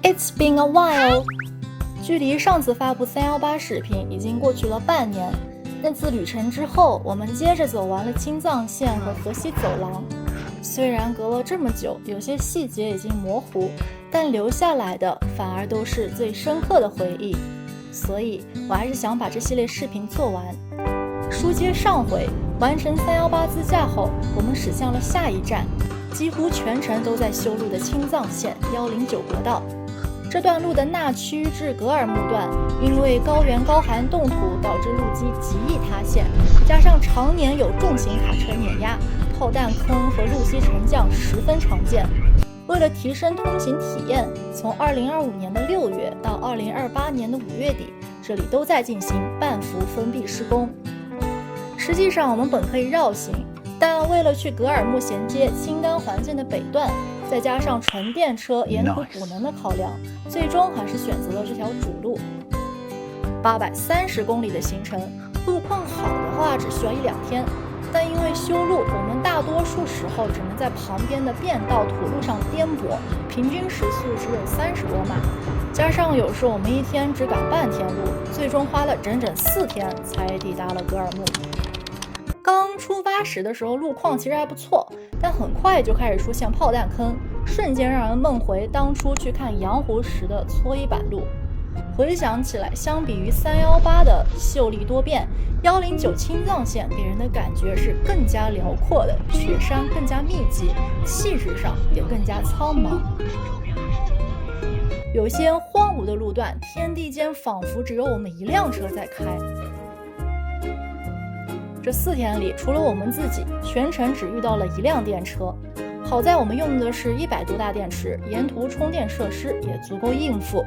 It's been a while。距离上次发布318视频已经过去了半年。那次旅程之后，我们接着走完了青藏线和河西走廊。虽然隔了这么久，有些细节已经模糊，但留下来的反而都是最深刻的回忆。所以我还是想把这系列视频做完。书接上回，完成318自驾后，我们驶向了下一站，几乎全程都在修路的青藏线109国道。这段路的纳曲至格尔木段，因为高原高寒冻土导致路基极易塌陷，加上常年有重型卡车碾压，炮弹坑和路基沉降十分常见。为了提升通行体验，从2025年的6月到2028年的5月底，这里都在进行半幅封闭施工。实际上我们本可以绕行，但为了去格尔木衔接青甘环线的北段，再加上纯电车沿途补能的考量，最终还是选择了这条主路。830公里的行程，路况好的话只需要1-2天，但因为修路，我们大多数时候只能在旁边的便道土路上颠簸，平均时速只有30多码，加上有时我们一天只赶半天路，最终花了整整4天才抵达了格尔木。刚出发时的时候，路况其实还不错，但很快就开始出现炮弹坑，瞬间让人梦回当初去看羊湖时的搓衣板路。回想起来，相比于318的秀丽多变，109青藏线给人的感觉是更加辽阔的，雪山更加密集，气质上也更加苍茫。有些荒芜的路段，天地间仿佛只有我们一辆车在开。这4天里，除了我们自己，全程只遇到了1辆电车。好在我们用的是100多大电池，沿途充电设施也足够应付。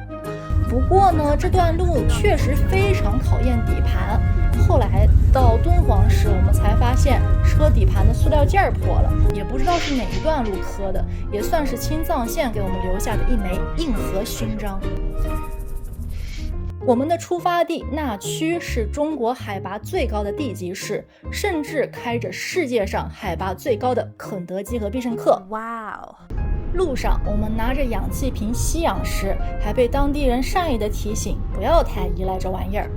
不过呢，这段路确实非常考验底盘。后来到敦煌时，我们才发现车底盘的塑料件破了，也不知道是哪一段路磕的，也算是青藏线给我们留下的一枚硬核勋章。我们的出发地纳曲是中国海拔最高的地级市，甚至开着世界上海拔最高的肯德基和必胜客。哇哦！路上我们拿着氧气瓶吸氧时，还被当地人善意的提醒不要太依赖这玩意儿。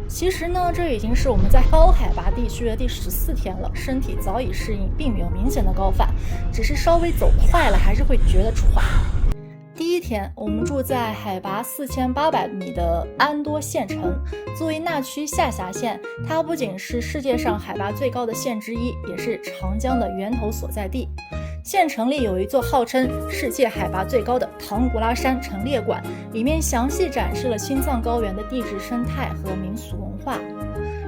其实呢，这已经是我们在高海拔地区的第14天了，身体早已适应，并没有明显的高反，只是稍微走快了还是会觉得喘。第一天，我们住在海拔4800米的安多县城。作为纳曲下辖县，它不仅是世界上海拔最高的县之一，也是长江的源头所在地。县城里有一座号称世界海拔最高的唐古拉山陈列馆，里面详细展示了青藏高原的地质生态和民俗文化。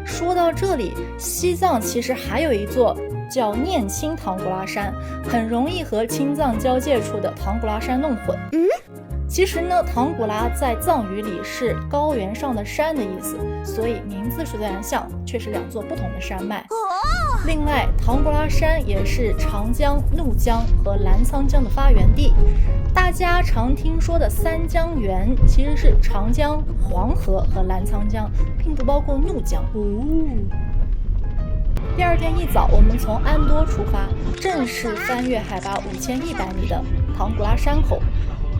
说到这里，西藏其实还有一座叫念青唐古拉山，很容易和青藏交界处的唐古拉山弄混。其实呢，唐古拉在藏语里是高原上的山的意思，所以名字虽然像，却是2座不同的山脉。另外，唐古拉山也是长江、怒江和澜沧江的发源地。大家常听说的3江源其实是长江、黄河和澜沧江，并不包括怒江。第二天一早，我们从安多出发，正式翻越海拔5100米的唐古拉山口。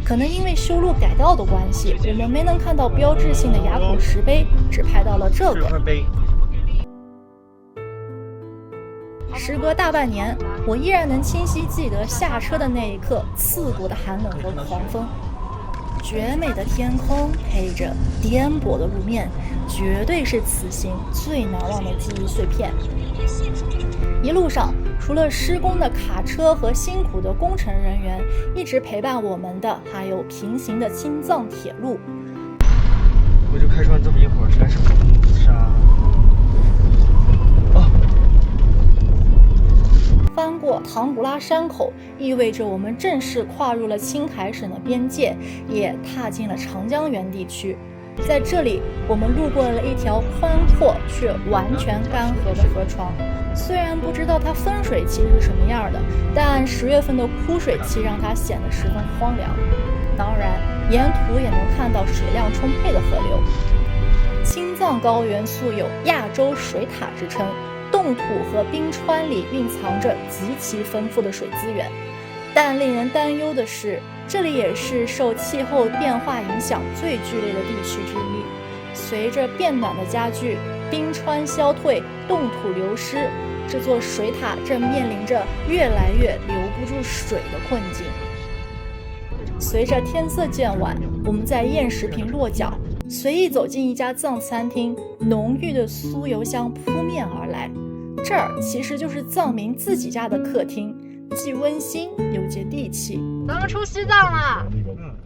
可能因为修路改道的关系，我们没能看到标志性的垭口石碑，只拍到了这个。时隔大半年，我依然能清晰记得下车的那一刻，刺骨的寒冷和狂风。绝美的天空配着颠簸的路面，绝对是此行最难忘的记忆碎片。一路上，除了施工的卡车和辛苦的工程人员，一直陪伴我们的还有平行的青藏铁路。我就开船这么一会儿，全是风沙。翻过唐古拉山口，意味着我们正式跨入了青海省的边界，也踏进了长江源地区。在这里，我们路过了一条宽阔却完全干涸的河床。虽然不知道它分水期是什么样的，但10月份的枯水期让它显得十分荒凉。当然，沿途也能看到水量充沛的河流。青藏高原素有亚洲水塔之称，冻土和冰川里蕴藏着极其丰富的水资源。但令人担忧的是，这里也是受气候变化影响最剧烈的地区之一。随着变暖的加剧，冰川消退，冻土流失，这座水塔正面临着越来越留不住水的困境。随着天色渐晚，我们在燕石坪落脚，随意走进一家藏餐厅，浓郁的酥油香扑面而来。这儿其实就是藏民自己家的客厅，既温馨又接地气。咱们出西藏了，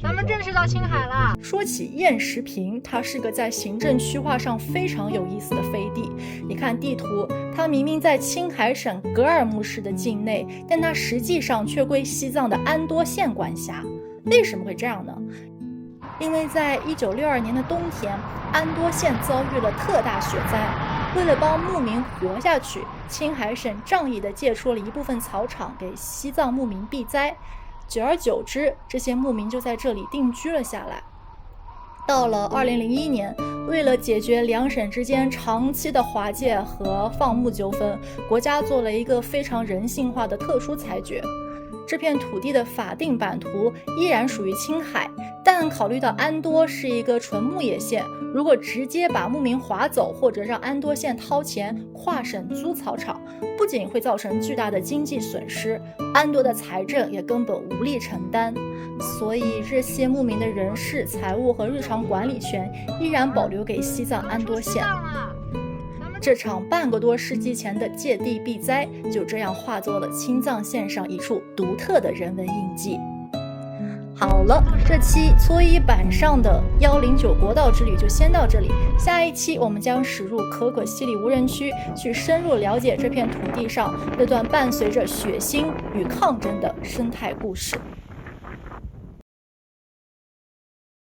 咱们正式到青海了。说起燕石坪，它是个在行政区划上非常有意思的飞地。你看地图，它明明在青海省格尔木市的境内，但它实际上却归西藏的安多县管辖。为什么会这样呢？因为在1962年的冬天，安多县遭遇了特大雪灾。为了帮牧民活下去，青海省仗义地借出了一部分草场给西藏牧民避灾。久而久之，这些牧民就在这里定居了下来。到了2001年，为了解决两省之间长期的划界和放牧纠纷，国家做了一个非常人性化的特殊裁决。这片土地的法定版图依然属于青海，但考虑到安多是一个纯牧业县，如果直接把牧民划走，或者让安多县掏钱跨省租草场，不仅会造成巨大的经济损失，安多的财政也根本无力承担。所以这些牧民的人事、财务和日常管理权依然保留给西藏安多县。这场半个多世纪前的借地避灾，就这样化作了青藏线上一处独特的人文印记。好了，这期搓衣板上的109国道之旅就先到这里，下一期我们将驶入可可西里无人区，去深入了解这片土地上那段伴随着血腥与抗争的生态故事。